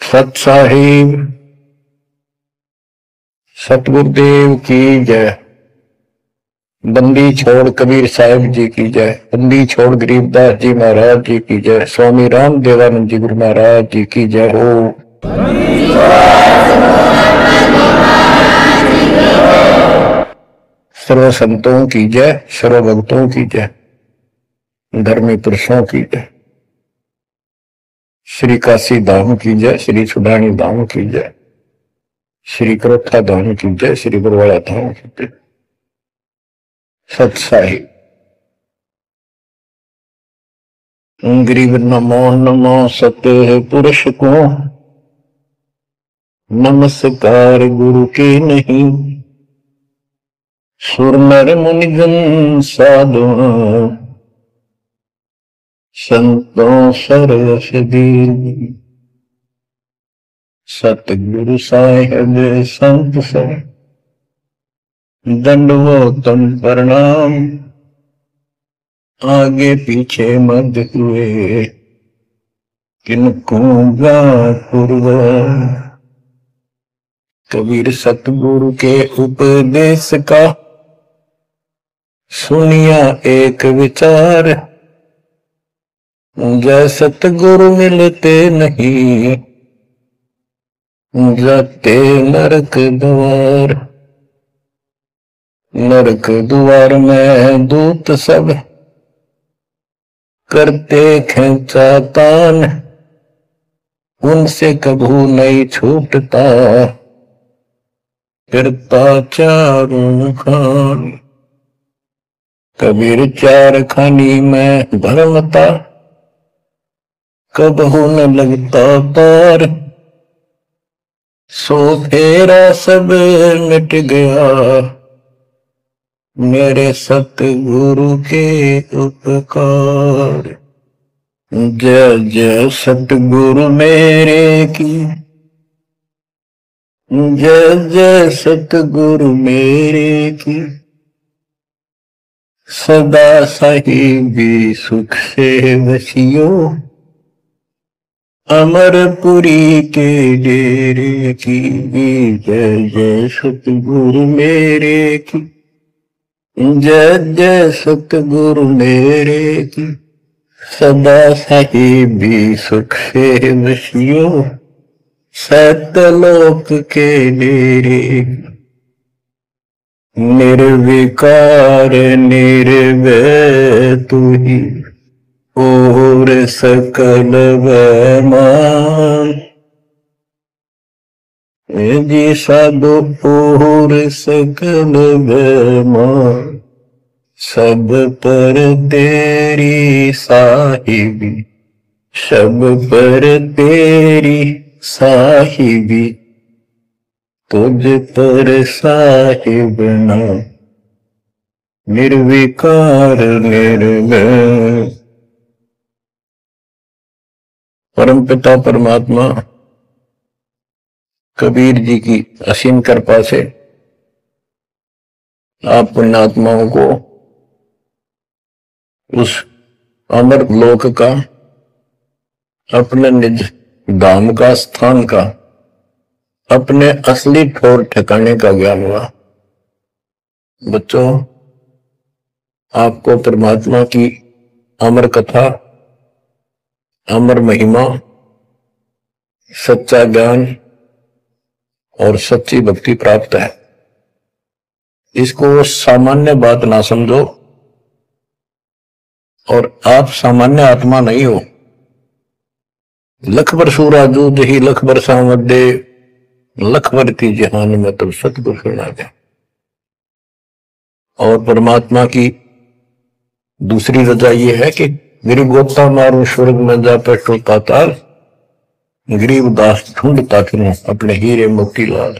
सत साहिब सतगुरुदेव की जय। बंदी छोड़ कबीर साहिब जी की जय। बंदी छोड़ गरीबदास जी महाराज जी की जय। स्वामी राम देवानंद जी गुरु महाराज जी की जय हो। सर्व संतों की जय, सर्व भक्तों की जय, धर्मी पुरुषों की जय। श्री काशी धाम की जय, श्री सुडानी धाम की जय, श्री करोथा धाम की जय, श्री गुरुवाड़ा धाम की जय। सत साहिब गरीब नमो नमो सत्य पुरुष को, नमस्कार गुरु के नहीं। सुर नर मुनिजन साधु, संतों सरस दीन। सतगुरु साहिब संत सब, दंडवतम प्रणाम। आगे पीछे मत हुए, किनको पूर्व। कबीर सतगुरु के उपदेश का सुनिया एक विचार। जय सतगुरु मिलते नहीं, जाते नरक द्वार। नरक द्वार में दूत सब, करते खेचा तान। उनसे कभू नहीं छूटता, करता चारों खान। कबीर चार खानी में भरमता, कबहू न लगता पार। सो फेरा सब मिट गया, मेरे सतगुरु के उपकार। जय जय सतगुरु मेरे की, जय जय सतगुरु मेरे की। सदा साहिबी सुख से वसियो, अमरपुरी के डेरे की। जय जय सतगुरु मेरे की, जय जय सतगुरु मेरे की। सदा साहिबी सुख से वसियो, सतलोक के डेरे। निर्विकार निर्भय तू ही, और सकल वैमान। जी साधु और सकल वैमान। सब पर तेरी साहिबी, सब पर तेरी साहिबी। तुझ पर साहिब ना, निर्विकार निर्भय। परम पिता परमात्मा कबीर जी की असीम कृपा से आप पुण्यात्माओं को उस अमर लोक का, अपने निज धाम का, स्थान का, अपने असली ठोर ठिकाने का ज्ञान हुआ। बच्चों, आपको परमात्मा की अमर कथा, अमर महिमा, सच्चा ज्ञान और सच्ची भक्ति प्राप्त है। इसको सामान्य बात ना समझो, और आप सामान्य आत्मा नहीं हो। लख बर सूरा जूद ही लख बर सामद दे, लख बर थी जहान में तब सतगुरु सुना गया। और परमात्मा की दूसरी रजा ये है कि मेरी गोता मारू स्वर्ग में जा बैठो पाताल। गरीब दास ढूंढता फिरूं अपने हीरे मोती लाल।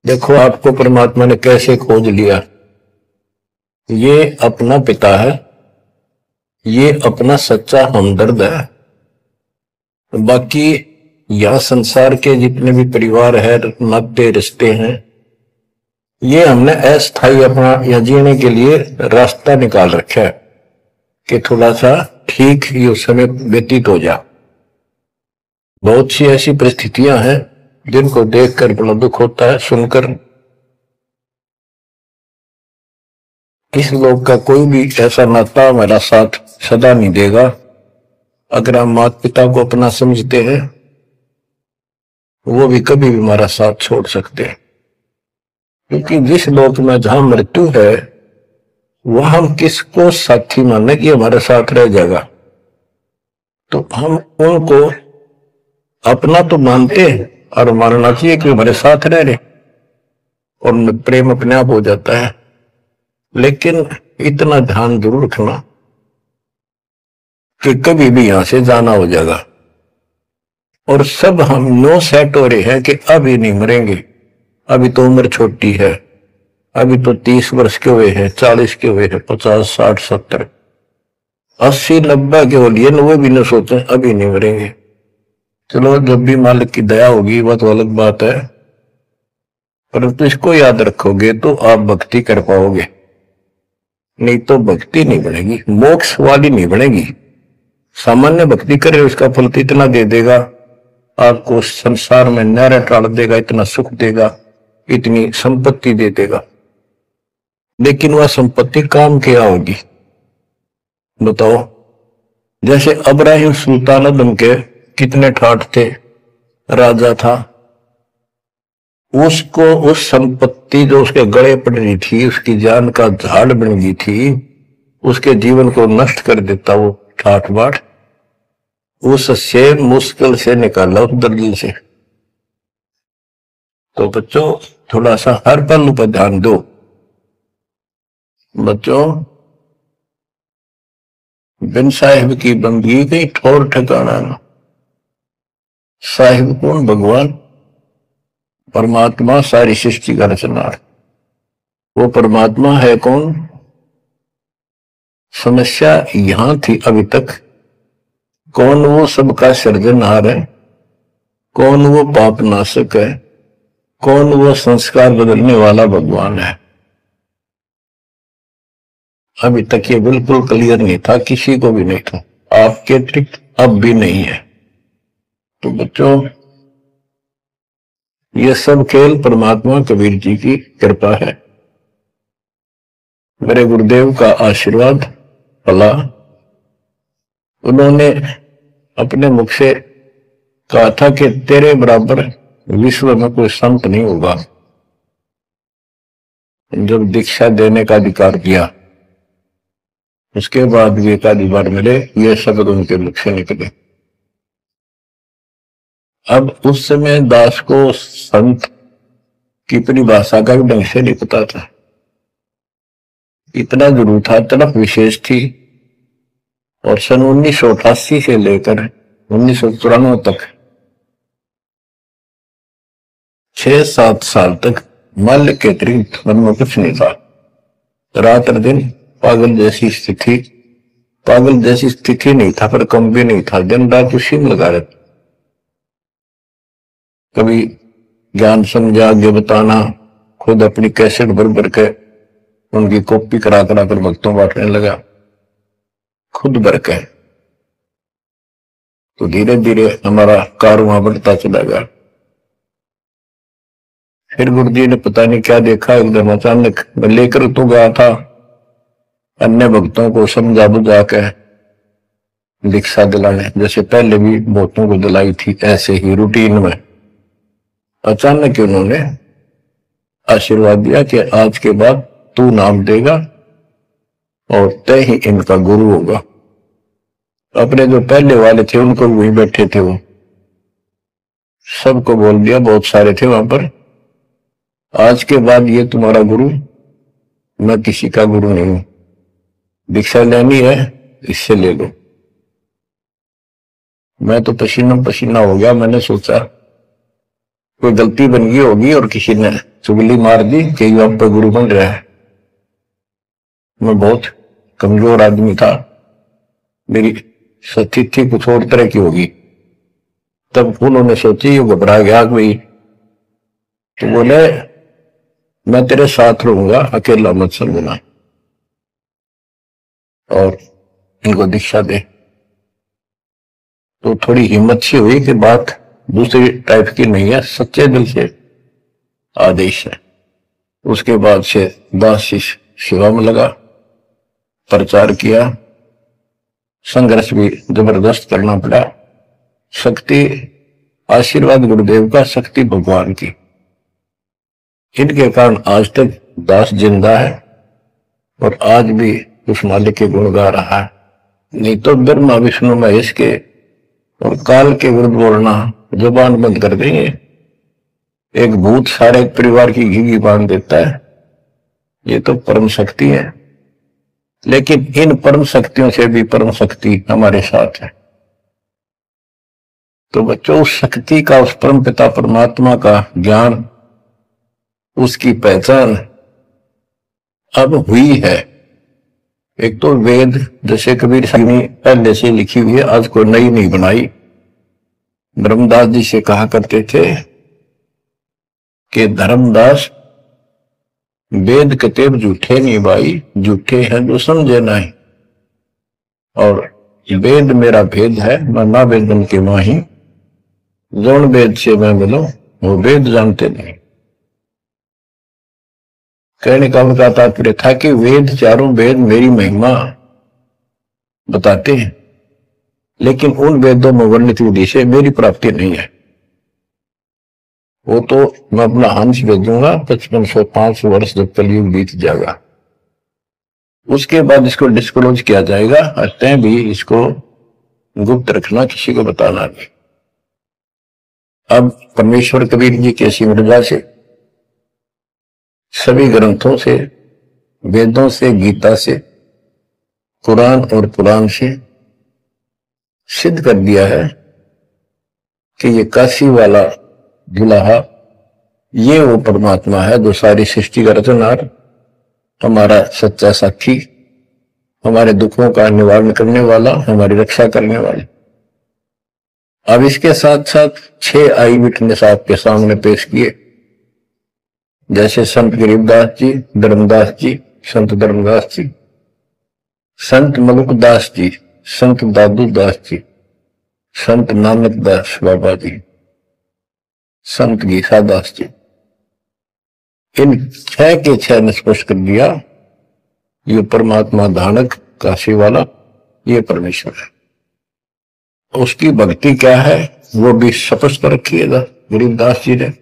देखो आपको परमात्मा ने कैसे खोज लिया। ये अपना पिता है, ये अपना सच्चा हमदर्द है। बाकी यह संसार के जितने भी परिवार है, नाते रिश्ते हैं, ये हमने अस्थायी अपना या जीने के लिए रास्ता निकाल रखा है कि थोड़ा सा ठीक ये समय व्यतीत हो जाए। बहुत सी ऐसी परिस्थितियां हैं जिनको देखकर बड़ा दुख होता है, सुनकर। इस लोक का कोई भी ऐसा नाता हमारा साथ सदा नहीं देगा। अगर हम माता पिता को अपना समझते हैं, वो भी कभी भी हमारा साथ छोड़ सकते हैं। क्योंकि जिस लोक में जहां मृत्यु है, वह हम किसको साथी माने कि हमारे साथ रह जाएगा। तो हम उनको अपना तो मानते हैं और मानना चाहिए कि हमारे साथ रह रहे, और प्रेम अपने आप हो जाता है। लेकिन इतना ध्यान जरूर रखना कि कभी भी यहां से जाना हो जाएगा। और सब हम नो सेट हो रहे हैं कि अभी नहीं मरेंगे, अभी तो उम्र छोटी है, अभी तो 30 वर्ष के हुए हैं, 40 के हुए हैं, 50, 60, 70, 80, 90 के हो लिए, वो भी न सोचे अभी नहीं मरेंगे। चलो, जब भी मालिक की दया होगी वह तो अलग बात है, परंतु इसको याद रखोगे तो आप भक्ति कर पाओगे। नहीं तो भक्ति नहीं बनेगी, मोक्ष वाली नहीं बनेगी। सामान्य भक्ति करे उसका फल तो इतना दे देगा, आपको संसार में नहरें टाल देगा, इतना सुख देगा, इतनी संपत्ति दे देगा। लेकिन वह संपत्ति काम क्या होगी बताओ। जैसे अब्राहिम सुल्तान आदम के कितने ठाठ थे, राजा था, उसको उस संपत्ति जो उसके गले पड़ रही थी, उसकी जान का झाड़ बन गई थी, उसके जीवन को नष्ट कर देता वो ठाठ बाट, उससे मुश्किल से निकाला उस दर्जन से। तो बच्चों, थोड़ा सा हर पहलू पर ध्यान दो। बच्चों, बिन साहिब की बंदगी कहीं ठौर ठिकाना ना। साहिब कौन? भगवान परमात्मा, सारी सृष्टि का रचनार। वो परमात्मा है कौन? समस्या यहां थी अभी तक, कौन वो सबका सृजनहार है, कौन वो पाप नाशक है, कौन वो संस्कार बदलने वाला भगवान है। अभी तक ये बिल्कुल क्लियर नहीं था, किसी को भी नहीं था, आपके अतिरिक्त अब भी नहीं है। तो बच्चों, ये सब खेल परमात्मा कबीर जी की कृपा है, मेरे गुरुदेव का आशीर्वाद फला। उन्होंने अपने मुख से कहा था कि तेरे बराबर विश्व में कोई संत नहीं होगा। जब दीक्षा देने का अधिकार किया, उसके बाद भी एक आधी बार मिले, ये शब्द उनके मुख से निकले। अब उस समय दास को संत की परिभाषा का भी ढंग से नहीं पता था, इतना जरूर था, तड़प विशेष थी। और सन 1988 से लेकर 1994 तक 6-7 साल तक मालिक के अतिरिक्त मन में कुछ नहीं था। रात और दिन पागल जैसी स्थिति, पागल जैसी स्थिति नहीं था, पर कम भी नहीं था, दिन रात उसी में लगा रहता। कभी ज्ञान समझा आगे बताना, खुद अपनी कैसेट भर भर के उनकी कॉपी करा करा कर भक्तों बांटने लगा, खुद भर के। तो धीरे धीरे हमारा कारवां बढ़ता चला गया। फिर गुरु जी ने पता नहीं क्या देखा, एकदम अचानक मैं लेकर तो गया था, अन्य भक्तों को समझा बुझा के दीक्षा दिलाने, जैसे पहले भी बहुतों को दिलाई थी, ऐसे ही रूटीन में। अचानक उन्होंने आशीर्वाद दिया कि आज के बाद तू नाम देगा और तय ही इनका गुरु होगा। अपने जो पहले वाले थे उनको वहीं बैठे थे, वो सबको बोल दिया, बहुत सारे थे वहां पर, आज के बाद ये तुम्हारा गुरु, मैं किसी का गुरु नहीं हूं, दीक्षा लेनी है इससे ले लो। मैं तो पसीना पसीना हो गया। मैंने सोचा कोई गलती बन गई होगी और किसी ने चुगली मार दी कि ये आप पे गुरु बन रहा है। मैं बहुत कमजोर आदमी था, मेरी स्थिति कुछ और तरह की होगी। तब उन्होंने सोची, ये घबरा गया कोई, तो बोले मैं तेरे साथ रहूंगा, अकेला मत समझना, और इनको दीक्षा दे। तो थोड़ी हिम्मत सी हुई कि बात दूसरी टाइप की नहीं है, सच्चे दिल से आदेश है। उसके बाद से दास शिष्य सेवा में लगा, प्रचार किया, संघर्ष भी जबरदस्त करना पड़ा। शक्ति आशीर्वाद गुरुदेव का, शक्ति भगवान की, इनके कारण आज तक दास जिंदा है और आज भी उस मालिक के गुण गा रहा है। नहीं तो ब्रह्मा विष्णु महेश के और काल के विरुद्ध बोलना जुबान बंद कर देंगे। एक भूत सारे परिवार की घी बांध देता है, ये तो परम शक्ति है। लेकिन इन परम शक्तियों से भी परम शक्ति हमारे साथ है। तो बच्चों, उस शक्ति का, उस परम पिता परमात्मा का ज्ञान, उसकी पहचान अब हुई है। एक तो वेद, जैसे कबीर साहब ने पहले से लिखी हुई है, आज कोई नई नहीं बनाई। धर्मदास जी से कहा करते थे कि धर्मदास वेद कतेब झूठे नहीं भाई, झूठे हैं जो समझे नहीं। और वेद मेरा भेद है, मैं ना वेदन के माही, जौन वेद से मैं मिलूं वो वेद जानते नहीं। कहने का उनका तात्पर्य था कि वेद, चारों वेद मेरी महिमा बताते हैं, लेकिन उन वेदों में वर्णित विधि से मेरी प्राप्ति नहीं है। वो तो मैं अपना हंस भेजूंगा 5505 वर्ष जब कलयुग बीत जाएगा, उसके बाद इसको डिस्क्लोज किया जाएगा। अतः भी इसको गुप्त रखना, किसी को बताना नहीं। अब परमेश्वर कबीर जी की ऐसी मृदा से, सभी ग्रंथों से, वेदों से, गीता से, कुरान और पुराण से सिद्ध कर दिया है कि ये काशी वाला दुल्हा, ये वो परमात्मा है जो सारी सृष्टि का रचनहार, हमारा सच्चा साक्षी, हमारे दुखों का निवारण करने वाला, हमारी रक्षा करने वाला। अब इसके साथ साथ 6 आई विटनेस आपके सामने पेश किए, जैसे संत गरीबदास जी, धर्मदास जी, संत धर्मदास जी, संत मलुकदास जी, संत दादू दास जी, संत नानक दास बाबा जी, संत गीसा दास जी। इन 6 के 6 ने स्पष्ट कर दिया, ये परमात्मा धानक काशी वाला, ये परमेश्वर है। उसकी भक्ति क्या है वो भी स्पष्ट रखिएगा गरीबदास जी ने।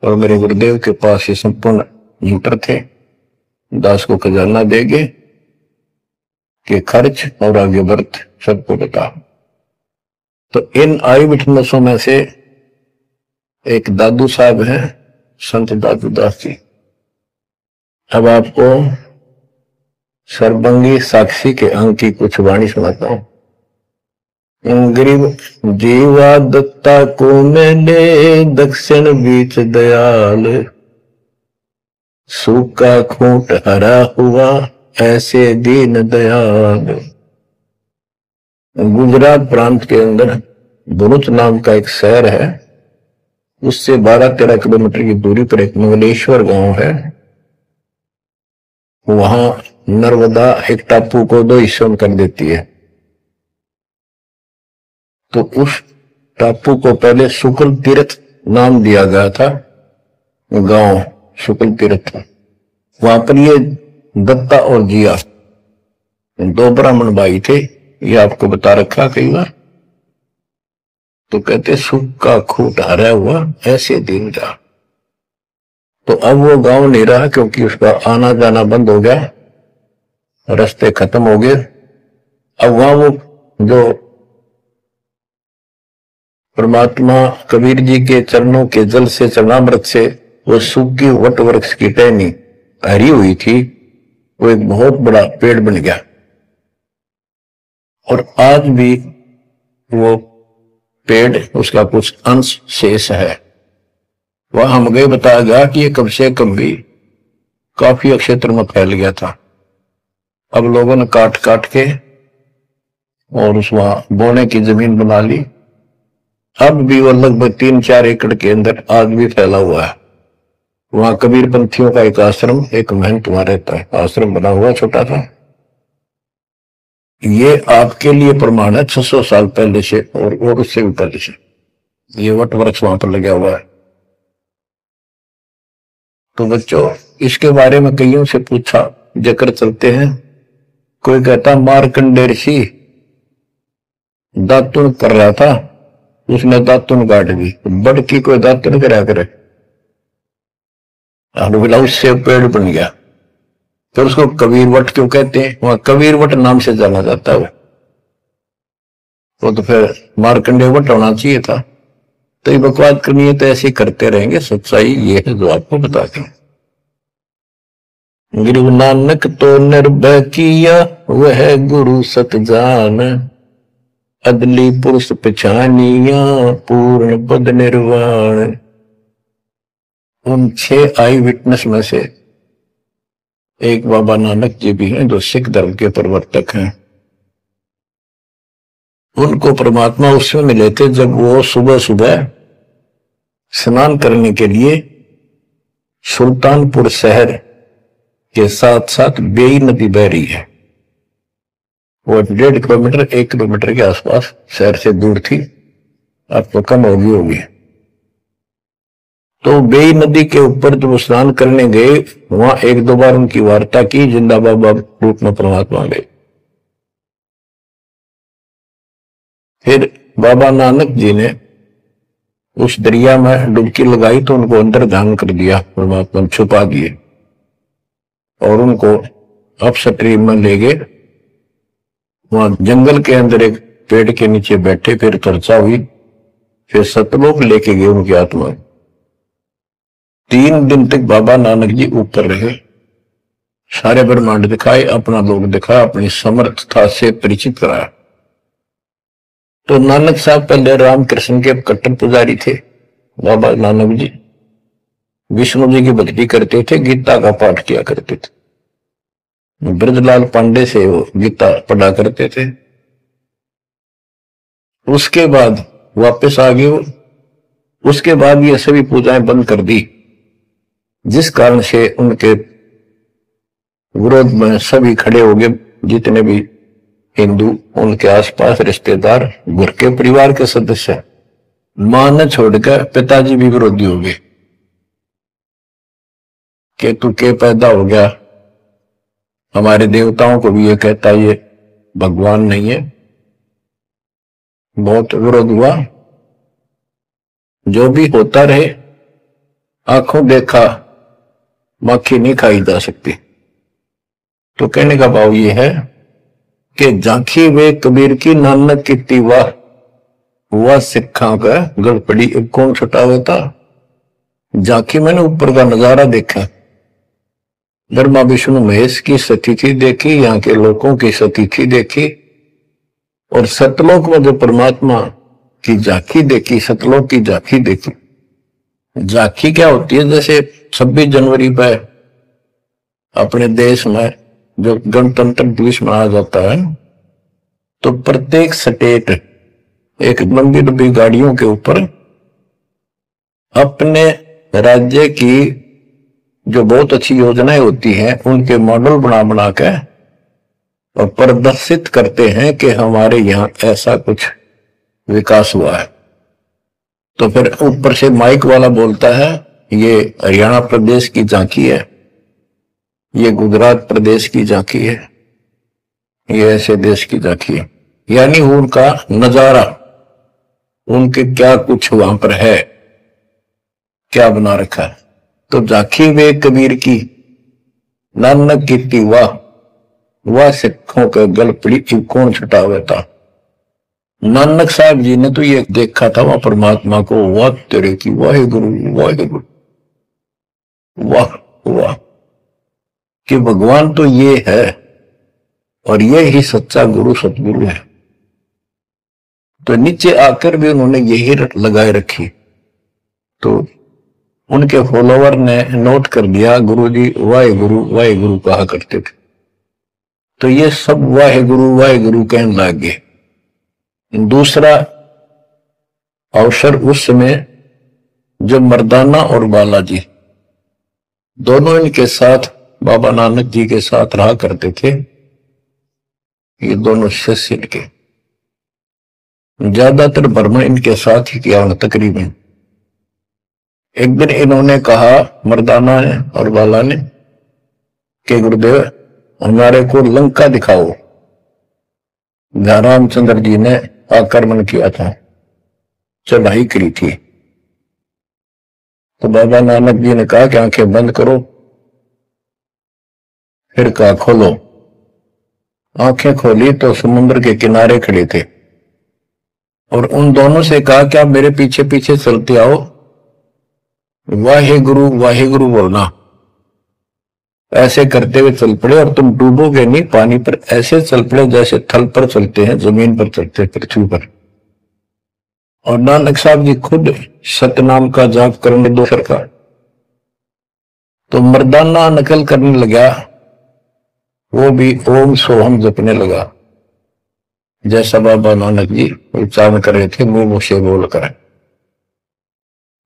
और मेरे गुरुदेव के पास ये संपूर्ण यंत्र थे, दास को खजाना देंगे कि खर्च और आगे व्रत सबको बता। तो इन आई विटनेसों में से एक दादू साहब हैं, संत दादू दास जी। अब आपको सर्वंगी साक्षी के अंग की कुछ वाणी सुनाता हूं। गरीब जीवा दत्ता को मैंने दक्षिण बीच दयाल, सूखा खूंट हरा हुआ ऐसे दीन दयाल। गुजरात प्रांत के अंदर भरूच नाम का एक शहर है, उससे 12-13 किलोमीटर की दूरी पर एक मंगलेश्वर गांव है। वहां नर्मदा एक टापू को 2 हिस्सों में कर देती है। तो उस टापू को पहले शुक्ल तीर्थ नाम दिया गया था, गांव शुक्ल तीर्थ। वहां पर ये दत्ता और जिया 2 ब्राह्मण भाई थे, ये आपको बता रखा कई बार। तो कहते सूखा खूंट हरा हुआ ऐसे दिन का। तो अब वो गांव नहीं रहा, क्योंकि उसका आना जाना बंद हो गया, रास्ते खत्म हो गए। अब वहां वो जो परमात्मा कबीर जी के चरणों के जल से, चरणामृत से वो सूखी वट वृक्ष की टहनी हरी हुई थी, वो एक बहुत बड़ा पेड़ बन गया। और आज भी वो पेड़, उसका कुछ अंश शेष है। वह हम गए, बताया गया कि ये कम से कम भी काफी क्षेत्र में फैल गया था। अब लोगों ने काट काट के और उस वहां बोने की जमीन बना ली। अब भी वो लगभग 3-4 एकड़ के अंदर आज भी फैला हुआ है। वहां कबीर पंथियों का एक आश्रम, एक महंत वहां रहता है, आश्रम बना हुआ छोटा सा। ये आपके लिए प्रमाण है 600 साल पहले से और उससे भी पहले से ये वट वृक्ष वहां पर लगा हुआ है। तो बच्चों इसके बारे में कईयों से पूछा, जिक्र चलते हैं। कोई कहता मार्कंडेय ऋषि दातुन कर रहा था, उसने दातुन काट दी, बड़ की कोई दातुन करा करे, उससे पेड़ बन गया। फिर उसको कबीर वट क्यों कहते हैं? वहां कबीर वट नाम से जाना जाता है वो तो फिर मार्कंडेय वट होना चाहिए था। तो ये बकवाद करनी है तो ऐसे करते रहेंगे। सच्चाई ये है जो आपको बताते हैं। गुरु नानक तो निर्भय किया वह गुरु सत जान, अदली पुरुष पहचानिया पूर्ण पद निर्वाण। उन 6 आई विटनेस में से एक बाबा नानक जी भी हैं जो सिख धर्म के प्रवर्तक हैं। उनको परमात्मा उसमें मिले थे जब वो सुबह सुबह स्नान करने के लिए सुल्तानपुर शहर के साथ साथ बेई नदी बह रही है, वो 1.5 किलोमीटर 1 किलोमीटर के आसपास शहर से दूर थी, अब तो कम होगी। तो बेई नदी के ऊपर जब स्नान करने गए वहां 1-2 बार उनकी वार्ता की, जिंदा बाबा रूप में परमात्मा गए। फिर बाबा नानक जी ने उस दरिया में डुबकी लगाई तो उनको अंदर ध्यान कर दिया, परमात्मा छुपा दिए और उनको अपस्ट्रीम में ले गए। वहां जंगल के अंदर एक पेड़ के नीचे बैठे, फिर चर्चा हुई, फिर सतलोक लेके गए उनकी आत्मा। 3 दिन तक बाबा नानक जी ऊपर रहे, सारे ब्रह्मांड दिखाए, अपना लोक दिखाया, अपनी समर्थता से परिचित कराया। तो नानक साहब पहले रामकृष्ण के कट्टर पुजारी थे। बाबा नानक जी विष्णु जी की भक्ति करते थे, गीता का पाठ किया करते थे। ब्रजलाल पांडे से वो गीता पढ़ा करते थे। उसके बाद वापस आ गए वो। उसके बाद ये सभी पूजाएं बंद कर दी, जिस कारण से उनके विरोध में सभी खड़े हो गए, जितने भी हिंदू, उनके आसपास रिश्तेदार, घर के परिवार के सदस्य। मां ने छोड़कर पिताजी भी विरोधी हो गए कि तू के पैदा हो गया, हमारे देवताओं को भी ये कहता ये भगवान नहीं है। बहुत विरोध हुआ। जो भी होता रहे, आंखों देखा मक्खी नहीं खाई जा सकती। तो कहने का भाव ये है कि झांकी वे कबीर की नानक की वाह वह सिखा का गड़पड़ी कौन छुटावे था। झांकी मैंने ऊपर का नजारा देखा, ब्रह्मा विष्णु महेश की स्थिति देखी, यहाँ के लोगों की स्थिति देखी, और सतलोक में जो परमात्मा की झांकी देखी, सतलोक की झांकी देखी। झांकी क्या होती है? जैसे 26 जनवरी पर अपने देश में जो गणतंत्र दिवस मनाया जाता है, तो प्रत्येक स्टेट एक लंबी लंबी गाड़ियों के ऊपर अपने राज्य की जो बहुत अच्छी योजनाएं होती हैं उनके मॉडल बना बना के और प्रदर्शित करते हैं कि हमारे यहाँ ऐसा कुछ विकास हुआ है। तो फिर ऊपर से माइक वाला बोलता है ये हरियाणा प्रदेश की झांकी है, ये गुजरात प्रदेश की झांकी है, ये ऐसे देश की झांकी है। यानी उनका नजारा, उनके क्या कुछ वहां पर है, क्या बना रखा है। तो झांकी वे कबीर की नानक की वाह सिखों के गल पड़ी कौन छुटावे था। नानक साहब जी ने तो ये देखा था वहां परमात्मा को, वाह तेरे की वाहे गुरु वाह वाह, कि भगवान तो ये है और ये ही सच्चा गुरु सतगुरु है। तो नीचे आकर भी उन्होंने यही लगाए रखी। तो उनके फॉलोवर ने नोट कर दिया गुरु जी वाहे गुरु कहा करते थे। तो ये सब वाहे गुरु कहने लग गए। दूसरा अवसर उस समय जब मर्दाना और बालाजी दोनों इनके साथ बाबा नानक जी के साथ रहा करते थे, ये दोनों शिष्य के ज्यादातर भ्रमण इनके साथ ही किया उन्होंने तकरीबन। एक दिन इन्होंने कहा मर्दाना ने और बाला ने कि गुरुदेव हमारे को लंका दिखाओ, जहां रामचंद्र जी ने आक्रमण किया था, चढ़ाई करी थी। तो बाबा नानक जी ने कहा कि आंखें बंद करो, फिर कहा खोलो। आंखें खोली तो समुद्र के किनारे खड़े थे और उन दोनों से कहा कि आप मेरे पीछे पीछे चलते आओ, वाहे गुरु बोलना। ऐसे करते हुए चल पड़े और तुम डूबोगे नहीं पानी पर, ऐसे चल पड़े जैसे थल पर चलते हैं, जमीन पर चलते हैं, पृथ्वी पर। और नानक साहब जी खुद सतनाम का जाप करने दो सरकार, तो मर्दाना नकल करने लगा, वो भी ओम सोहम जपने लगा, जैसा बाबा नानक जी उच्चारण कर रहे थे मुंह से बोल कर।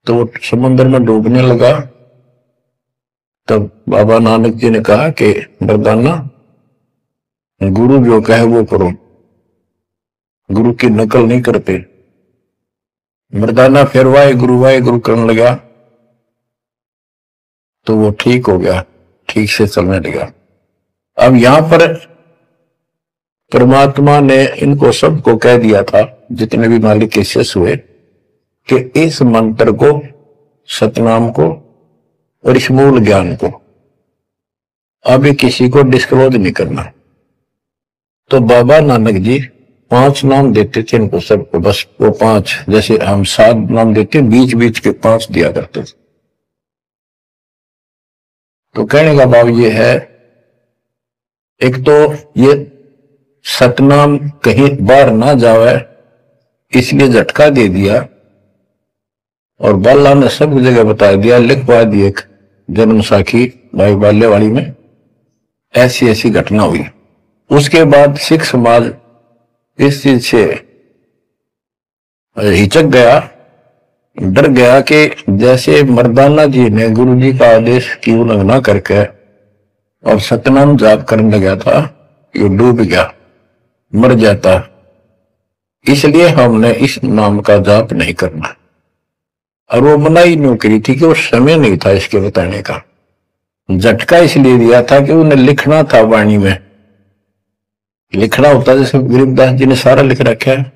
तो वो समुद्र में डूबने लगा। तब बाबा नानक जी ने कहा कि मर्दाना गुरु जो कहे वो करो, गुरु की नकल नहीं करते। मर्दाना फिर वाहे गुरु करने लगा तो वो ठीक हो गया, ठीक से चलने लगा। अब यहां पर परमात्मा ने इनको सबको कह दिया था, जितने भी मालिक के शिष्य हुए, कि इस मंत्र को, सतनाम को और इस मूल ज्ञान को अभी किसी को डिस्क्लोज नहीं करना। तो बाबा नानक जी 5 नाम देते थे इनको सबको, बस वो 5, जैसे हम 7 नाम देते, बीच बीच के 5 दिया करते थे। तो कहने का भाव ये है, एक तो ये सतनाम कहीं बाहर ना जावे इसलिए झटका दे दिया, और बाला ने सब जगह बता दिया, लिखवा दी एक जन्म साखी भाई बाल्यवाड़ी में ऐसी ऐसी घटना हुई। उसके बाद सिख समाज इस चीज से हिचक गया, डर गया कि जैसे मर्दाना जी ने गुरु जी का आदेश की उल्लंघना करके और सतनाम जाप करने लगा था, ये डूब गया, मर जाता, इसलिए हमने इस नाम का जाप नहीं करना। और वो मनाही नहीं करी थी कि वो समय नहीं था इसके बताने का। झटका इसलिए दिया था कि उन्हें लिखना था, वाणी में लिखना होता, जैसे गरीबदास जी ने सारा लिख रखा है,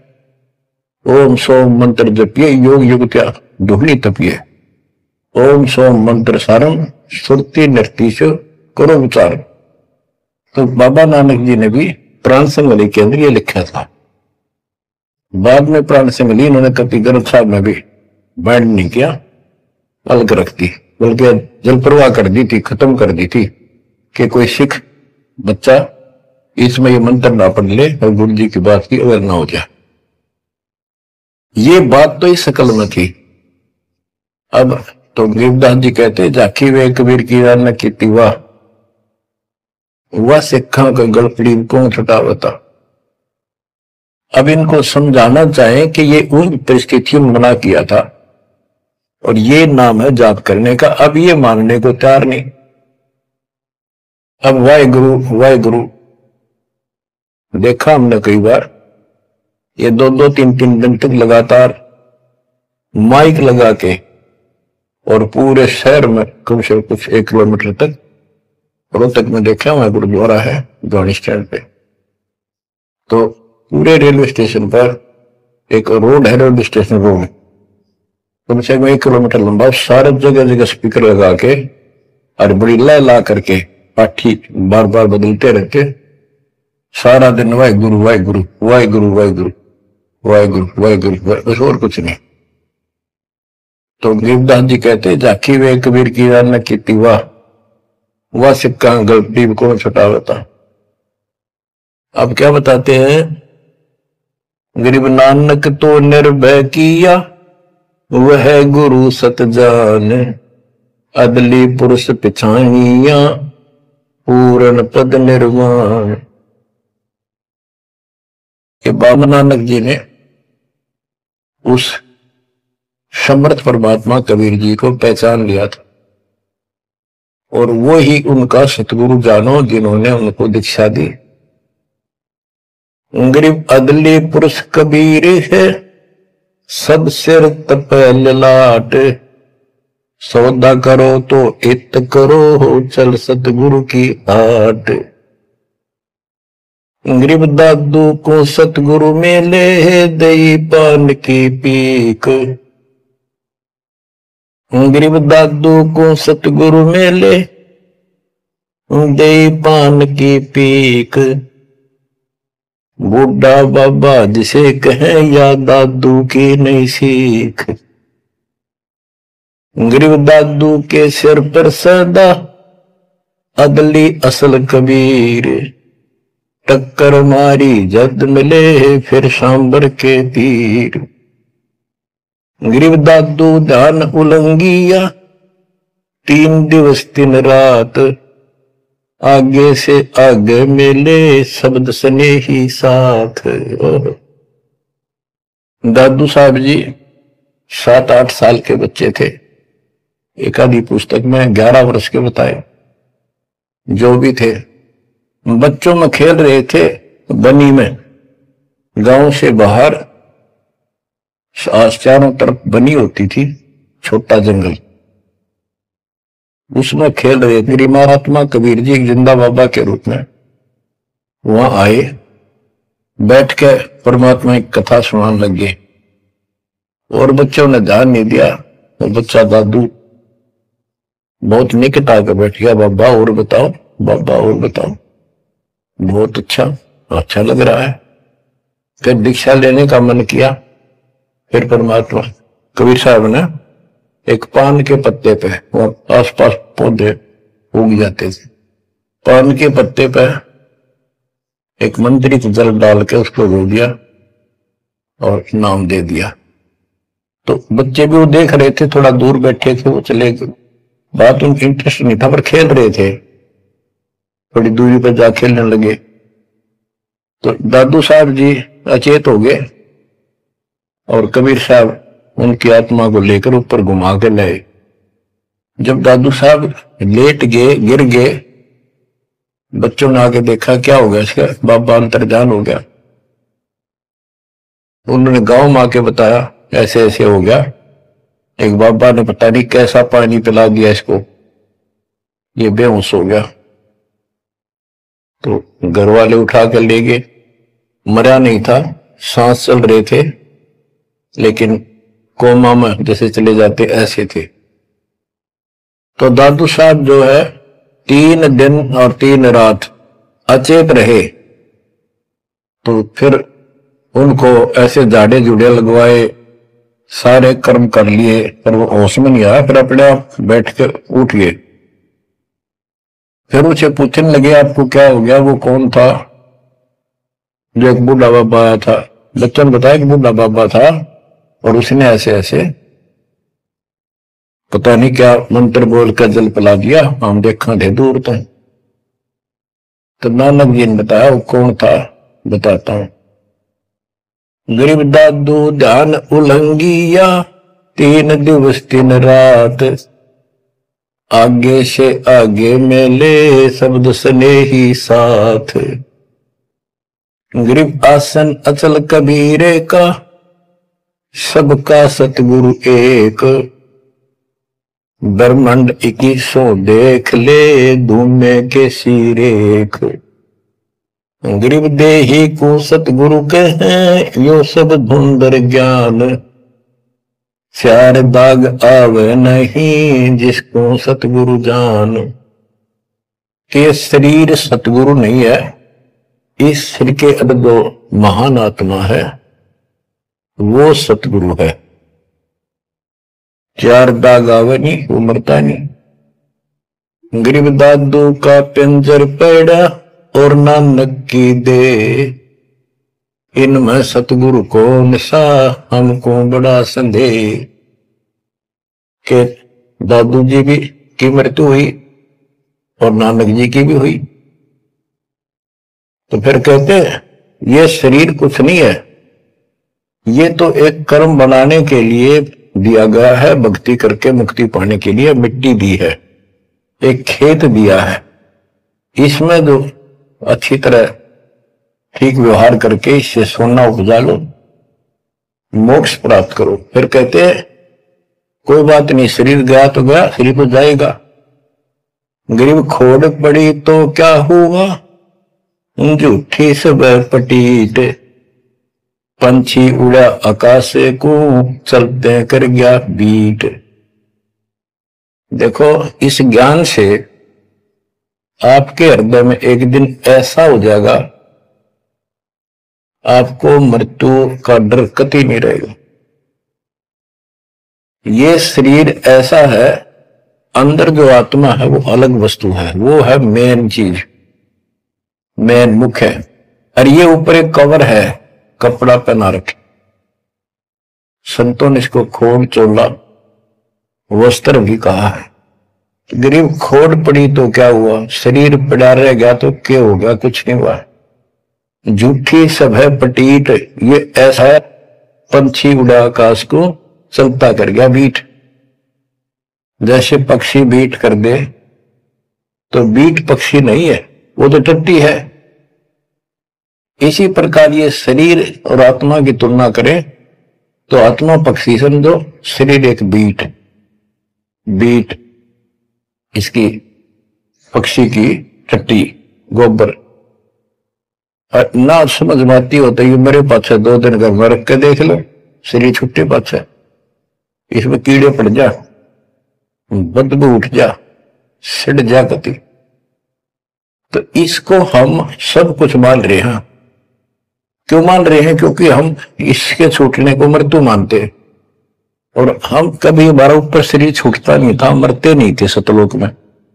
ओम सोम मंत्र जपिए योग युग त्या दुहनी तपिए, ओम सोम मंत्र सारम सुरती नृत्य करो विचार। तो बाबा नानक जी ने भी प्राण संगली के अंदर ये लिखा था। बाद में प्राण संगली इन्होंने कभी ग्रंथ साहब में भी बैंड नहीं किया, अलग रख दी, बल्कि जल प्रवाह कर दी थी, खत्म कर दी थी कि कोई सिख बच्चा इसमें ये मंत्र ना पढ़ ले और गुरु जी की बात की अवेयर ना हो जाए। ये बात तो इस शकल में थी। अब तो गरीबदास जी कहते, जाखी वे कबीर की न की वाह, वह सिखा का गलपड़ी कौन छुटावता। अब इनको समझाना चाहे कि ये उन परिस्थितियों में मना किया था और ये नाम है जाप करने का। अब ये मानने को तैयार नहीं। अब वाहे गुरु देखा हमने कई बार, ये 2-2, 3-3 दिन तक लगातार माइक लगा के और पूरे शहर में कम से कुछ 1 किलोमीटर तक, रोहतक में देखा वहां गुरुद्वारा है गाड़ी स्टैंड पे, तो पूरे रेलवे स्टेशन पर एक रोड है, रेलवे स्टेशन रोड कम से कम 1 किलोमीटर लंबा, सारे जगह जगह स्पीकर लगा के और बड़ी लय ला करके पाठी बार बार बदलते रहते, सारा दिन वाहेगुरु वाहेगुरु वाहेगुरु वाहेगुरु वाहेगुरु वाहेगुरु, बस और कुछ नहीं। तो गरीबदास जी कहते, जाखी वे कबीर की न की वाह, वह सिक्का गलती को छुटावता। अब क्या बताते हैं, गरीब नानक तो निर्भय किया, वह गुरु सत जान, अदली पुरुष पिछानिया, पूर्ण पद निर्वाण। कि बाबा नानक जी ने उस समर्थ परमात्मा कबीर जी को पहचान लिया था और वो ही उनका सतगुरु जानो जिन्होंने उनको दीक्षा दी। गरीब अदली पुरुष कबीर है, सब सिर तप ललाट। सौदा करो तो इत करो, चल सतगुरु की आट। गरीब दादू को सतगुरु मेले, दई पान की पीक। गरीब दादू को सतगुरु मेले, दई पान की पीक। बूढ़ा बाबा जिसे कहें, या दादू की नई सीख। गरीब दादू के सिर पर सदा, अदली असल कबीर। टक्कर मारी जद मिले, फिर सांबर के तीर। गरीब दादू ध्यान उलंगिया, 3 दिवस 3 रात। आगे से आगे मिले, शब्द स्नेही साथ। दादू साहब जी 7-8 साल के बच्चे थे। एक आधी पुस्तक में 11 वर्ष के बताए। जो भी थे, बच्चों में खेल रहे थे बनी में। गांव से बाहर चारों तरफ बनी होती थी, छोटा जंगल, उसमें खेल रहे थे। महात्मा कबीर जी जिंदा बाबा के रूप में वहां आए, बैठ के परमात्मा की कथा सुनाने लगे और बच्चों ने ध्यान नहीं दिया। और बच्चा दादू बहुत निकट आकर बैठ गया, बाबा और बताओ, बाबा और बताओ। बहुत अच्छा लग रहा है। फिर दीक्षा लेने का मन किया। फिर परमात्मा कबीर साहब ने एक पान के पत्ते पे, और आसपास पौधे उग जाते थे, पान के पत्ते पे एक मंत्रित जल डाल के उसको रो दिया और नाम दे दिया। तो बच्चे भी वो देख रहे थे, थोड़ा दूर बैठे थे, वो चले गए। बात उनकी इंटरेस्ट नहीं था, पर खेल रहे थे। थोड़ी दूरी पर जा खेलने लगे तो दादू साहब जी अचेत हो गए और कबीर साहब उनकी आत्मा को लेकर ऊपर घुमा के लाए। जब दादू साहब लेट गए, गिर गए, बच्चों ने आके देखा क्या हो गया इसका, बाबा अंतर्ध्यान हो गया। उन्होंने गांव में आके बताया ऐसे ऐसे हो गया। एक बाबा ने पता नहीं कैसा पानी पिला दिया इसको, ये बेहोश हो गया। तो घर वाले उठा कर ले गए। मरा नहीं था, सांस चल रहे थे, लेकिन कोमा में जैसे चले जाते ऐसे थे। तो दादू साहब जो है 3 दिन और 3 रात अचेत रहे। तो फिर उनको ऐसे झाड़े जुड़े लगवाए, सारे कर्म कर लिए, पर वो होश में नहीं आया। फिर अपने आप बैठ कर उठ गए। फिर उसे पूछने लगे आपको क्या हो गया, वो कौन था? जो एक बूढ़ा बाबा आया था। बच्चों ने बताया कि बूढ़ा बाबा था और उसने ऐसे ऐसे पता नहीं क्या मंत्र बोल कर जल पिला दिया, हम देखा थे दूर तक। तो नानक जी ने बताया वो कौन था, बताता हूं। गरीब दादू ध्यान उलंगिया, 3 दिवस 3 रात। आगे से आगे मेले, शब्द स्नेही साथ। गरीब आसन अचल कबीरे का, सबका सतगुरु एक। ब्रह्मांड 2100 देख ले, धूमे के सिरेख। गरीब देही को सतगुरु कहें, यो सब धुंधर ज्ञान। चार दाग आवे नहीं, जिसको सतगुरु जान। के शरीर सतगुरु नहीं है, इस शरीर के अंदर जो महान आत्मा है वो सतगुरु है। 4 दाग आवे नहीं, वो मरता नहीं। गरीब दादू का पिंजर पड़ा, और नानक की दे। इनमें सतगुरु को निशा, हमको बड़ा संदेह। के दादू जी भी की मृत्यु हुई और नानक जी की भी हुई। तो फिर कहते हैं ये शरीर कुछ नहीं है, ये तो एक कर्म बनाने के लिए दिया गया है, भक्ति करके मुक्ति पाने के लिए मिट्टी दी है, एक खेत दिया है। इसमें जो अच्छी तरह ठीक व्यवहार करके इससे सोना उपजा लो, मोक्ष प्राप्त करो। फिर कहते हैं कोई बात नहीं, शरीर गया तो गया, शरीर तो जाएगा। गरीब खोड़ पड़ी तो क्या हुआ, झूठी सब पटीट, पंछी उड़ा आकाश को, चलते कर गया बीट। देखो, इस ज्ञान से आपके हृदय में एक दिन ऐसा हो जाएगा, आपको मृत्यु का डर कतई नहीं रहेगा। ये शरीर ऐसा है, अंदर जो आत्मा है वो अलग वस्तु है, वो है मेन चीज, मेन मुख्य है। और ये ऊपर एक कवर है, कपड़ा पहना रखे। संतों ने इसको खोड़ चोला वस्त्र भी कहा है। गरीब खोड़ पड़ी तो क्या हुआ, शरीर पड़ा रह गया तो क्या हो गया, कुछ नहीं हुआ। झूठी सब है पटीट, ये ऐसा है पंछी उड़ा आकाश को, चलता कर गया बीट। जैसे पक्षी बीट कर दे तो बीट पक्षी नहीं है, वो तो टट्टी है। इसी प्रकार ये शरीर और आत्मा की तुलना करें तो आत्मा पक्षी समझो, शरीर एक बीट, बीट इसकी पक्षी की टट्टी, गोबर। और ना समझ में आती हो तो ये मेरे पास 2 दिन घर में रख के देख लो, शरीर छुट्टे पास है, इसमें कीड़े पड़ जा, बदबू उठ जा, सिड़ जा गति। तो इसको हम सब कुछ मान रहे हैं। क्यों मान रहे हैं? क्योंकि हम इसके छूटने को मृत्यु मानते हैं। और हम कभी, हमारा ऊपर शरीर छूटता नहीं था, मरते नहीं थे सतलोक में।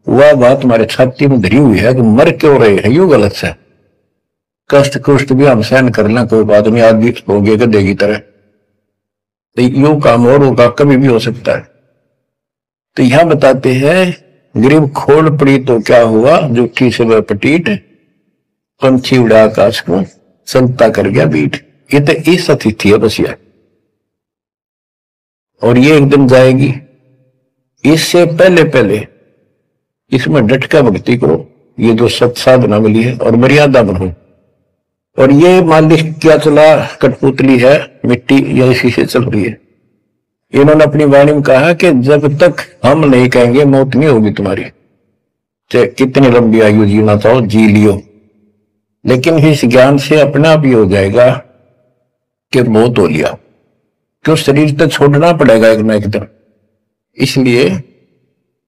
वह बात हमारे छाती में धरी हुई है कि मर क्यों रहे हैं, यू गलत है। कष्ट कुष्ट भी हम सहन कर लें, कोई बात नहीं, आदमी हो गए गधे की तरह, तो यू काम और होगा, कभी भी हो सकता है। तो यहां बताते हैं गरीब खोड़ पड़ी तो क्या हुआ, झूठी से वह पटीट, पंछी उड़ा आकाश को, चलता कर गया बीट। ये तो इस अतिथि है बस यह, और ये एक दिन जाएगी। इससे पहले पहले इसमें डट कर भक्ति करो, ये जो सत साधना मिली है, और मर्यादा बनो। और ये मालिक क्या चला, कठपुतली है, मिट्टी या इसी से चल रही है। इन्होंने अपनी वाणी में कहा कि जब तक हम नहीं कहेंगे मौत नहीं होगी तुम्हारी, चाहे कितनी लंबी आयु जीना चाहो जी लियो। लेकिन इस ज्ञान से अपने आप ही हो जाएगा कि मौत हो लिया, क्यों शरीर तो छोड़ना पड़ेगा एक ना एक दिन। इसलिए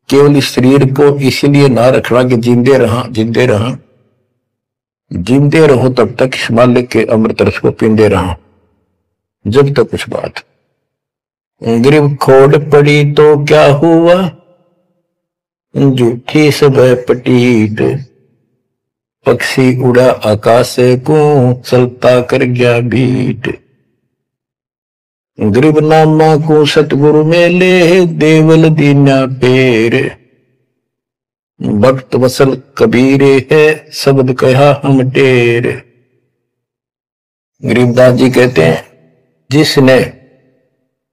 केवल इस शरीर को इसीलिए ना रखना कि जिंदे रहा, जिंदे रहा, जिंदे रहो तब तक इस मालिक के अमृत रस को पींदे रहा, जब तक कुछ बात। गरीब खोड़ पड़ी तो क्या हुआ, झूठी सब पटीट, पक्षी उड़ा आकाश को, चलता कर गया बीट। गरीब नामा को सतगुरु में ले, देवल दीना पेर, भक्त वसल कबीरे है, शब्द कहा हम टेर। गरीबदास जी कहते हैं जिसने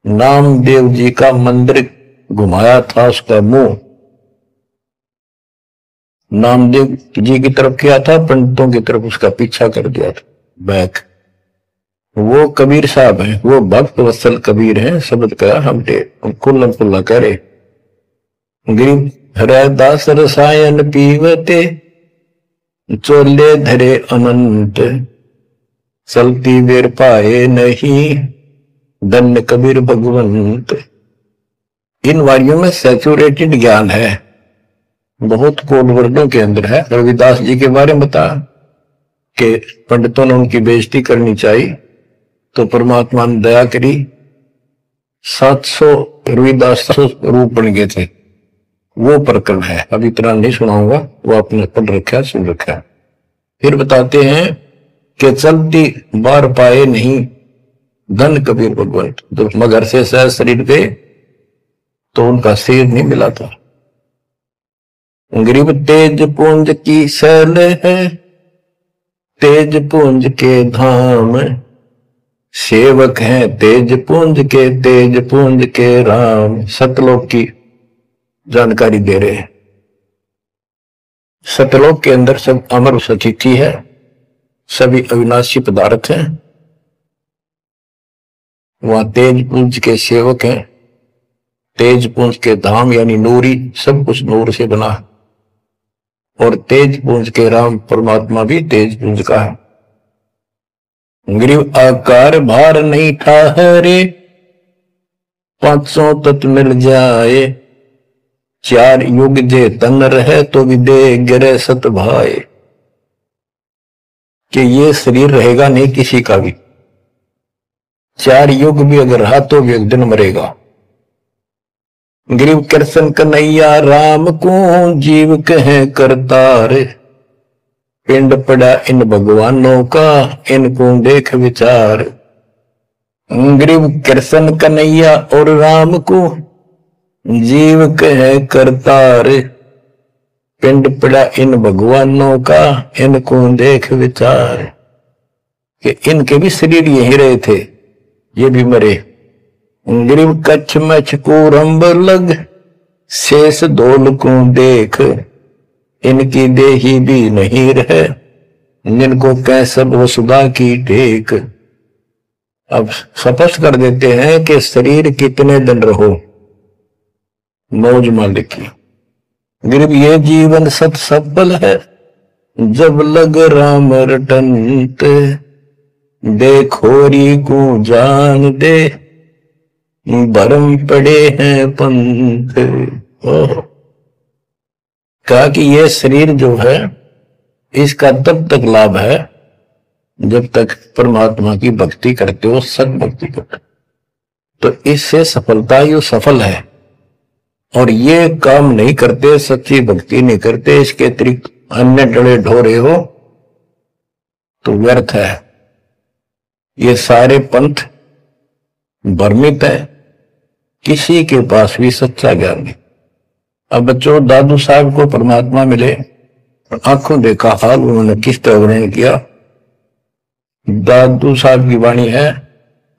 नामदेव जी का मंदिर घुमाया था, उसका मुंह नामदेव जी की तरफ किया था, पंडितों की तरफ उसका पीछा कर दिया था, बैक। वो कबीर साहब हैं, वो भक्त वत्सल कबीर हैं, शब्द कहा हम टेर, कुल्लम कुल्ला करे। गरीब हरदास रसायन पीवते, चोले धरे अनंत, चलती देर पाए नहीं, धन्य कबीर भगवंत। इन वार्यों में सैचुरेटेड ज्ञान है, बहुत कोड वर्डों के अंदर है। रविदास जी के बारे में बता कि पंडितों ने उनकी बेइज्जती करनी चाहिए तो परमात्मा ने दया करी, 700 रविदास रूप बन गए थे। वो प्रकरण है, अब इतना नहीं सुनाऊंगा, वो आपने पढ़ रखा, सुन रखा। फिर बताते हैं कि चलती बार पाए नहीं, धन कबीर भगवंत। जब मगर से सहज शरीर गए तो उनका शरीर नहीं मिला था। गरीब तेज पुंज की शैल है, तेज पुंज के धाम, सेवक हैं तेज पुंज के, तेज पुंज के राम। सतलोक की जानकारी दे रहे हैं। सतलोक के अंदर सब अमर सतिथि है, सभी अविनाशी पदार्थ हैं। वहां तेज पुंज के सेवक हैं, तेज पुंज के धाम यानी नूरी, सब कुछ नूर से बना है। और तेज पुंज के राम परमात्मा भी तेज पुंज का है। ग्रीव आकार भार नहीं ठहरे, पांचों तत्व मिल जाए, चार युग जे तन रहे तो विदे गिरे सत भाए। कि ये शरीर रहेगा नहीं किसी का भी, चार युग भी अगर रहा तो भी एक दिन मरेगा। ग्रीव कृष्ण कन्हैया राम को जीव कहे करतार, पिंड पड़ा इन भगवानों का इनको देख विचार। ग्रीव कृष्ण कन्हैया और राम को जीव कहे करतार, पिंड पड़ा इन भगवानों का इनको देख विचार। कि इनके भी शरीर यही रहे थे, ये भी मरे। ग्रीव कच्छ मछ को रंब लग, शेष धोल को देख, इनकी देही भी नहीं रहे, जिनको कह सब वसुधा की टेक। अब स्पष्ट कर देते हैं कि शरीर कितने दिन रहो, मौज मालिक की। ग्रीव ये जीवन सत सफल है, जब लग राम रटंत, देखोरी को जान दे, भरम पड़े हैं पंथ। कहा कि ये शरीर जो है इसका तब तक लाभ है जब तक परमात्मा की भक्ति करते हो, सत भक्ति करते हो, तो इससे सफलता यो सफल है। और ये काम नहीं करते, सच्ची भक्ति नहीं करते, इसके अतिरिक्त अन्य डरे ढोरे हो तो व्यर्थ है। ये सारे पंथ भ्रमित है, किसी के पास भी सच्चा ज्ञान नहीं। अब बच्चों, दादू साहब को परमात्मा मिले, आंखों देखा हाल उन्होंने किस तरह वर्णन किया। दादू साहब की वाणी है,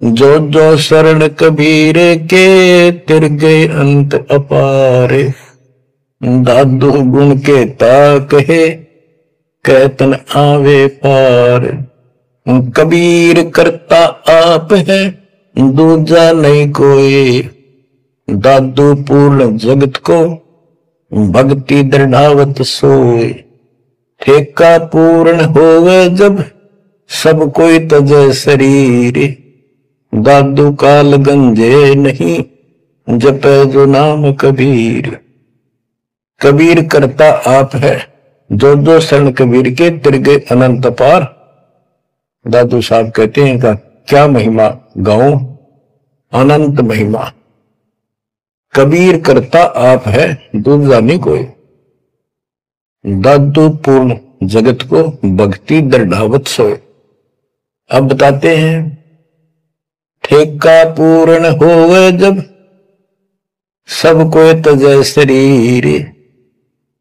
जो जो शरण कबीर के, तिर गए अंत अपारे, दादू गुण के ता कहे, कहतन आवे पार। कबीर करता आप है, दूजा नहीं कोई, दादू पूर्ण जगत को, भक्ति दृढ़ावत सोए। ठेका पूर्ण होवे जब, सब कोई तजे शरीर, दादू काल गंजे नहीं, जपे जो नाम कबीर। कबीर करता आप है, जो जो शरण कबीर के तिर गए अनंत पार। दादू साहब कहते हैं का क्या महिमा गाऊं, अनंत महिमा। कबीर करता आप है, दूसरा नहीं कोई, दादू पूर्ण जगत को, भक्ति दृढ़ावत सोए। अब बताते हैं, ठेका पूर्ण होवे जब, सब कोई तजय शरीर,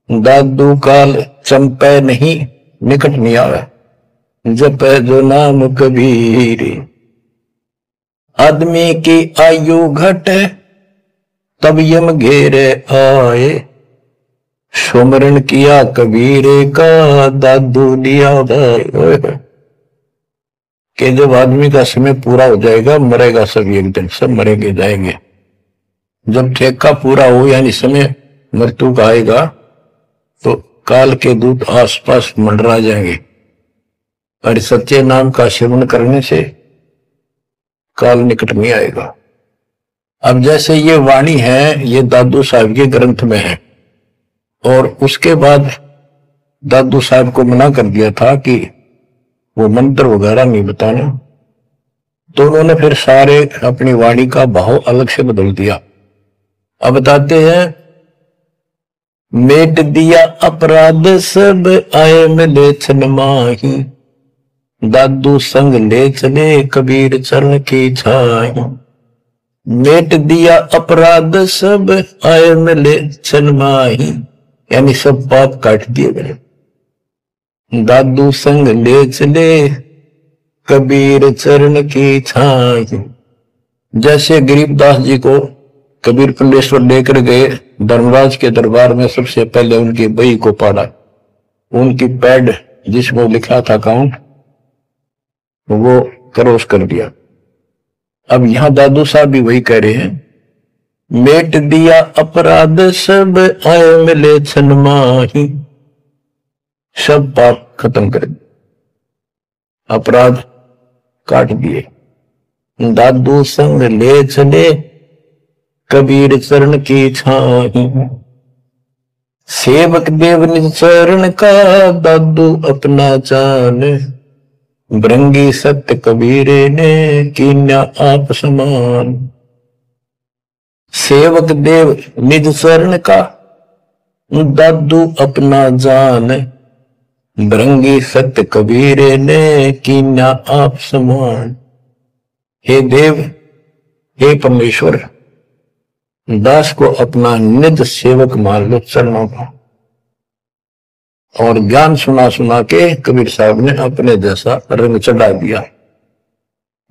दादू काल चंपे नहीं, निकट नहीं आवे, जपे जो नाम कबीर। आदमी की आयु घटे, तब यम घेरे आए, सुमरण किया कबीर का, दादू लिया भाई। कि जब आदमी का समय पूरा हो जाएगा, मरेगा सब एक दिन, सब मरेंगे जाएंगे। जब ठेका पूरा हो यानी समय मृत्यु का आएगा, तो काल के दूत आसपास मंडरा जाएंगे। और सच्चे नाम का सेवन करने से काल निकट नहीं आएगा। अब जैसे ये वाणी है, ये दादू साहब के ग्रंथ में है, और उसके बाद दादू साहब को मना कर दिया था कि वो मंत्र वगैरह नहीं बताने, तो उन्होंने फिर सारे अपनी वाणी का भाव अलग से बदल दिया। अब बताते हैं, मेट दिया अपराध सब, आए मिले छन माही, दादू संग ले चले कबीर चरण की छाई। मेट दिया अपराध सब, आए मिले छन माही, यानी सब पाप काट दिए गए। दादू संग ले चले कबीर चरण की छाई। जैसे गरीबदास जी को कबीर पिंडेश्वर लेकर गए धर्मराज के दरबार में, सबसे पहले उनकी बही को पढ़ा, उनकी पैड जिसमें लिखा था काउंट, वो क्रॉस कर दिया। अब यहां दादू साहब भी वही कह रहे हैं, मेट दिया अपराध सब आए मिले छन माही, सब पाप खत्म कर दिए, अपराध काट दिए। दादू संग ले चले कबीर चरण की छाही, सेवक देव निज चरण का दादू अपना जान, भृंगी सत्य कबीरे ने कीन्या आप समान। सेवक देव निज चरण का दादू अपना जान, भृंगी सत्य कबीरे ने कीन्या आप समान। हे देव, हे परमेश्वर, दास को अपना निज सेवक मान लो चरणों का। और ज्ञान सुना सुना के कबीर साहब ने अपने जैसा रंग चढ़ा दिया।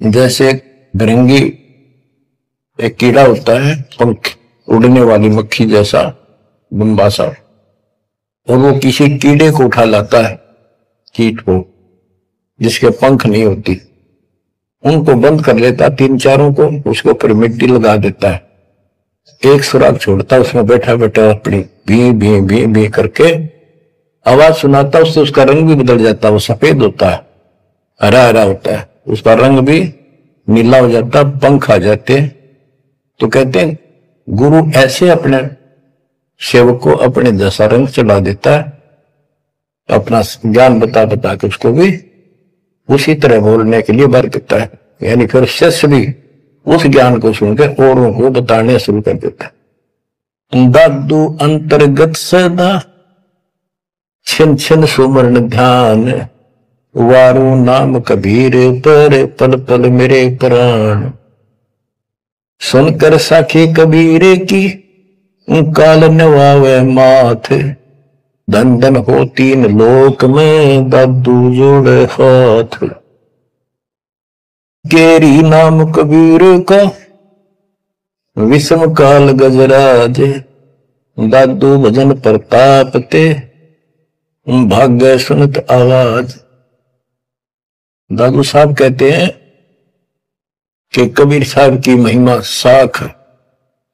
जैसे भृंगी एक कीड़ा होता है, पंख उड़ने वाली मक्खी जैसा बम्बासा, और वो किसी कीड़े को उठा लाता है, कीट को जिसके पंख नहीं होती, उनको बंद कर लेता, तीन चारों को, उसके ऊपर मिट्टी लगा देता है, एक सुराग छोड़ता, उसमें बैठा बैठा अपनी भी भी भी भी करके आवाज सुनाता, उससे उसका रंग भी बदल जाता, वो सफेद होता है, हरा हरा होता है, उसका रंग भी नीला हो जाता, पंख आ जाते। तो कहते हैं गुरु ऐसे अपने सेवक को अपने जैसा रंग चढ़ा देता है, अपना ज्ञान बता बता के उसको भी उसी तरह बोलने के लिए बर देता है। यानी फिर शिष्य भी उस ज्ञान को सुनकर औरों को बताने शुरू कर देता है। दादू अंतर्गत सदा छिन छिन सुमरण ध्यान, वारू नाम कबीर पर पल पल मेरे प्राण। सुनकर साखी कबीर की काल नवावे माथ, धन धन हो तीन लोक में दादू जोड़े हाथ। केरी नाम कबीर का विषम काल गजराज, दादू भजन प्रताप ते भाग्य सुनत आवाज। दादू साहब कहते हैं कि कबीर साहब की महिमा साख,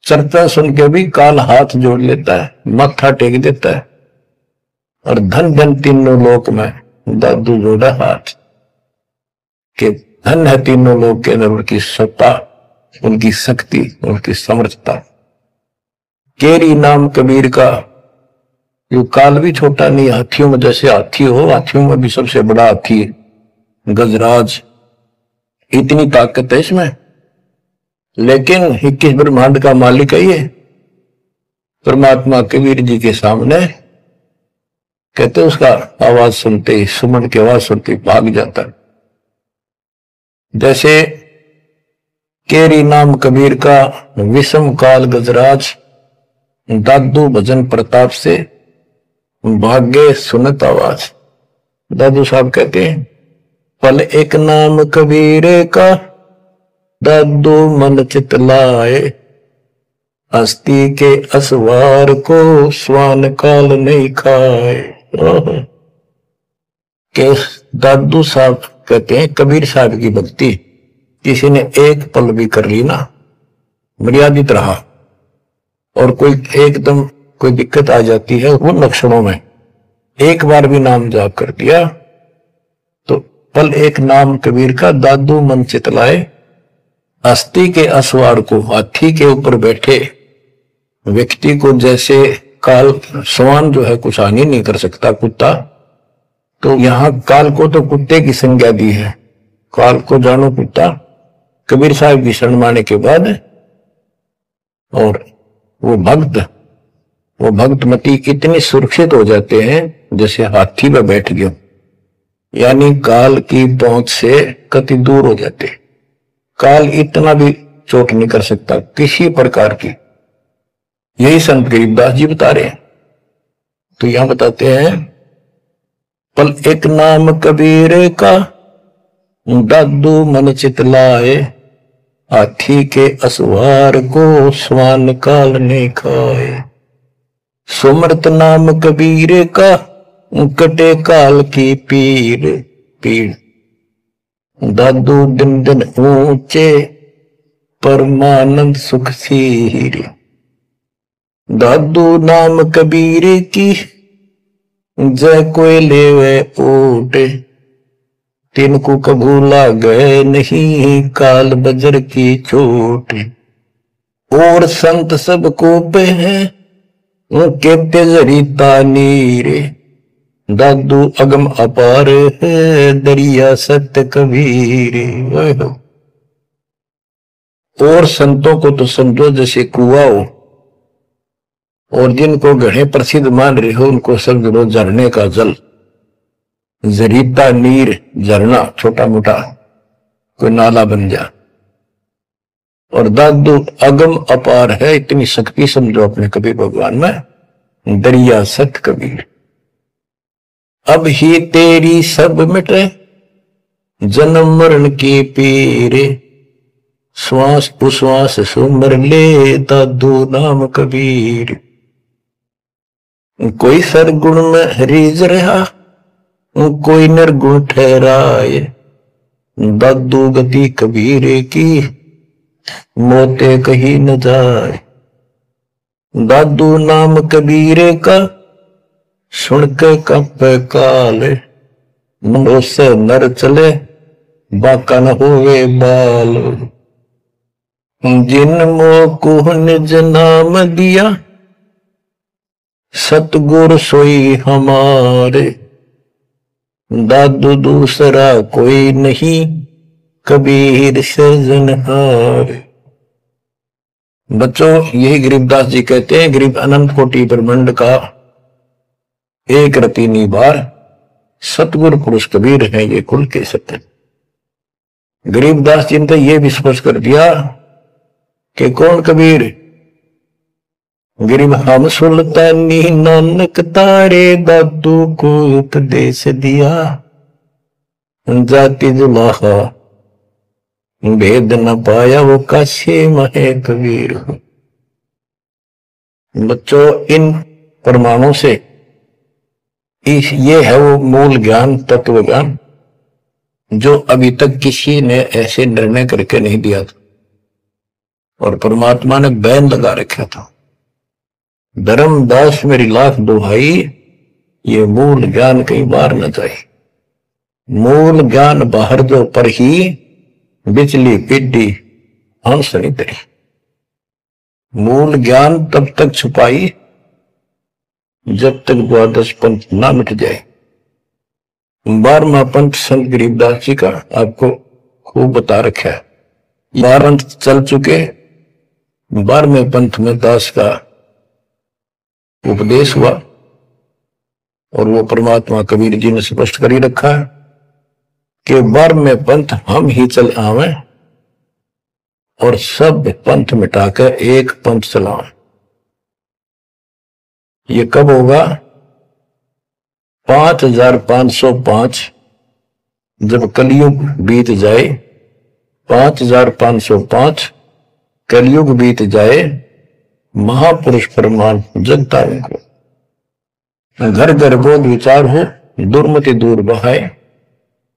चर्चा सुन के भी काल हाथ जोड़ लेता है, माथा टेक देता है, और धन धन तीनों लोक में दादू जोड़ा हाथ। के धन है तीनों लोक के अंदर उनकी सत्ता, उनकी शक्ति, उनकी समर्थता। केरी नाम कबीर का, जो काल भी छोटा नहीं, हाथियों में जैसे हाथी हो, हाथियों में भी सबसे बड़ा हाथी गजराज, इतनी ताकत है इसमें। लेकिन 21 ब्रह्मांड का मालिक है ये परमात्मा। कबीर जी के सामने कहते उसका आवाज सुनते ही, सुमन की आवाज सुनते ही भाग जाता है। जैसे केरी नाम कबीर का विषम काल गजराज, दादू भजन प्रताप से भाग्य सुनत आवाज। दादू साहब कहते हैं पल एक नाम कबीर का, दादू मन चित लाए, हस्ती के असवार को स्वान काल नहीं खाए। के दादू साहब कहते हैं कबीर साहब की भक्ति किसी ने एक पल भी कर ली ना, मर्यादित रहा, और कोई एकदम कोई दिक्कत आ जाती है वो लक्षणों में, एक बार भी नाम जाप कर दिया तो पल एक नाम कबीर का, दादू मन चित लाए, अस्थि के असवार को, हाथी के ऊपर बैठे व्यक्ति को जैसे काल, स्वान जो है कुछ हानि नहीं कर सकता, कुत्ता, तो यहां काल को तो कुत्ते की संज्ञा दी है, काल को जानो कुत्ता। कबीर साहब की शरण माने के बाद और वो भक्तमती इतने सुरक्षित हो जाते हैं जैसे हाथी में बैठ गए, यानी काल की पहुंच से कति दूर हो जाते। काल इतना भी चोट नहीं कर सकता किसी प्रकार की। यही संत गरीबदास जी बता रहे हैं। तो यहां बताते हैं पल एक नाम कबीर का, दादू मन चित लाए, हाथी के असवार को स्वान काल ने खाए। सुमरत नाम कबीर का, कटे काल की पीड़। दादू दिन दिन ऊंचे परमानंद सुख सीर। दादू नाम कबीर की जय कोई लेवे ओट। तिनको कभू लागे नहीं काल बजर की चोट। और संत सब को पे है कहते जरीता नीरे। दादू अगम अपार है दरिया सत्य कबीर। और संतों को तो समझो जैसे कुआं हो, और जिनको घड़े प्रसिद्ध मान रहे हो उनको समझो झरने का जल। जरीता नीर झरना छोटा मोटा कोई नाला बन जा। और दादू अगम अपार है, इतनी शक्ति समझो अपने कबीर भगवान में। दरिया सत कबीर अब ही तेरी सब मिटे जन्म मरण के पीरे। श्वास उश्वास सुमर ले दादू नाम कबीर। कोई सरगुण में रीझ रहा कोई निर्गुण ठहराए। दादू गति कबीर की मोते कहीं न जाए। दादू नाम कबीर का सुन के कंपे काल। मुंह से नर चले बाका न होवे बाल। जिन मोह को निज नाम दिया सतगुर सोई हमारे। दादू दूसरा कोई नहीं कबीर सृजनहार। बच्चों यही गरीबदास जी कहते हैं, गरीब अनंत कोटि ब्रह्मांड का एक रति निबार सतगुरु पुरुष कबीर है ये कुल के सत्य। गरीबदास जी ने ये भी स्पष्ट कर दिया कि कौन कबीर। गरीब हम सुल्तानी नानक तारे दादू को उपदेश दिया। जाति जुलाहा भेद न पाया वो काशे महे कबीर। बच्चों इन प्रमाणों से ये है वो मूल ज्ञान तत्व ज्ञान जो अभी तक किसी ने ऐसे निर्णय करके नहीं दिया था और परमात्मा ने बैन लगा रखा था। धर्मदास मेरी लाख दुहाई ये मूल ज्ञान कहीं बाहर न जाए। मूल ज्ञान बाहर जो पर ही बिजली पिड्डी हंस नहीं दे। मूल ज्ञान तब तक छुपाई जब तक द्वादश पंथ ना मिट जाए। 12वां पंथ संत गरीबदास जी का आपको खूब बता रखा है। 12 चल चुके। 12वें पंथ में दास का उपदेश हुआ और वो परमात्मा कबीर जी ने स्पष्ट कर ही रखा है कि 12वें पंथ हम ही चल आवे और सब पंथ मिटाकर एक पंथ चलाओ। ये कब होगा? 5505 जब कलयुग बीत जाए। 5505 कलयुग बीत जाए। महापुरुष परमान जगता उनको घर घर बोध विचार हो दुर्मति दूर बहाए।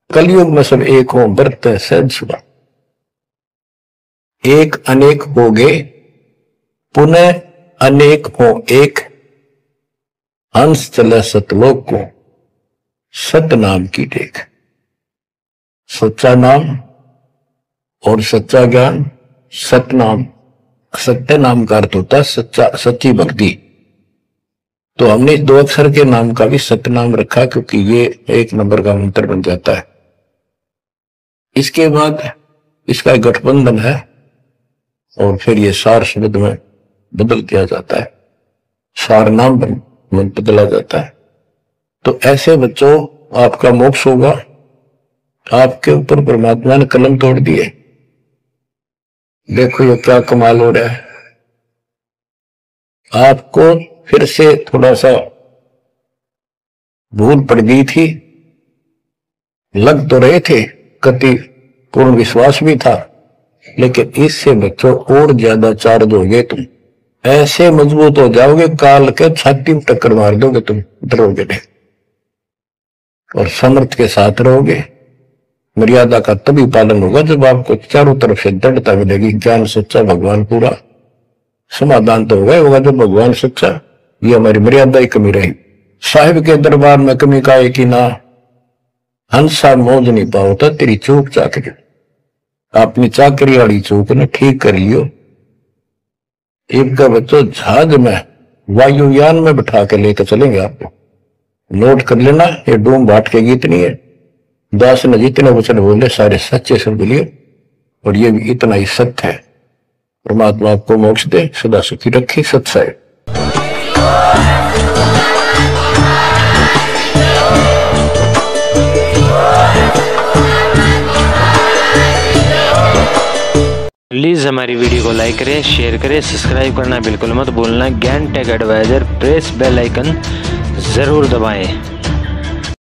कलयुग में सब एक हो व्रत सहज सुबह। एक अनेक हो गए पुनः अनेक हो एक। हंस चले सतलोक को सत नाम की टेक। सच्चा नाम और सच्चा ज्ञान। सत नाम सत्य नाम का अर्थ होता है सच्चा सच्ची भक्ति। तो हमने 2 अक्षर के नाम का भी सत्य नाम रखा क्योंकि ये 1 नंबर का मंत्र बन जाता है। इसके बाद इसका एक गठबंधन है और फिर ये सार शब्द में बदल दिया जाता है। सार नाम बदला जाता है। तो ऐसे बच्चों आपका मोक्ष होगा। आपके ऊपर परमात्मा ने कलम तोड़ दिए। देखो ये क्या कमाल हो रहा है। आपको फिर से थोड़ा सा भूल पड़ गई थी। लग तो रहे थे, कति पूर्ण विश्वास भी था, लेकिन इससे बच्चों और ज्यादा चार्ज हो गए। तुम ऐसे मजबूत हो जाओगे काल के छाती में टक्कर मार दोगे। तुम डरोगे नहीं और समर्थ के साथ रहोगे। मर्यादा का तभी पालन होगा जब आपको चारों तरफ से दृढ़ता मिलेगी। ज्ञान सच्चा, भगवान पूरा। समाधान तो होगा जब भगवान सच्चा। ये हमारी मर्यादा ही कमी रही। साहिब के दरबार में कमी का एक ही ना, हंसा मौज नहीं पाओता तेरी चूक चाकरी। अपनी चाकरी वाली चूक ने ठीक कर लियो। एक का बच्चों जहाज में वायुयान में बिठा के लेकर चलेंगे आपको। नोट कर लेना, ये डूम बाट के गीत नहीं है। दास ने जितने वचन बोले सारे सच्चे शब्द लिए, और ये भी इतना ही सत्य है। परमात्मा आपको मोक्ष दे, सदा सुखी रखे। सत्सय। प्लीज़ हमारी वीडियो को लाइक करें, शेयर करें, सब्सक्राइब करना बिल्कुल मत भूलना। Gyan tech advisor press bell icon ज़रूर दबाएं।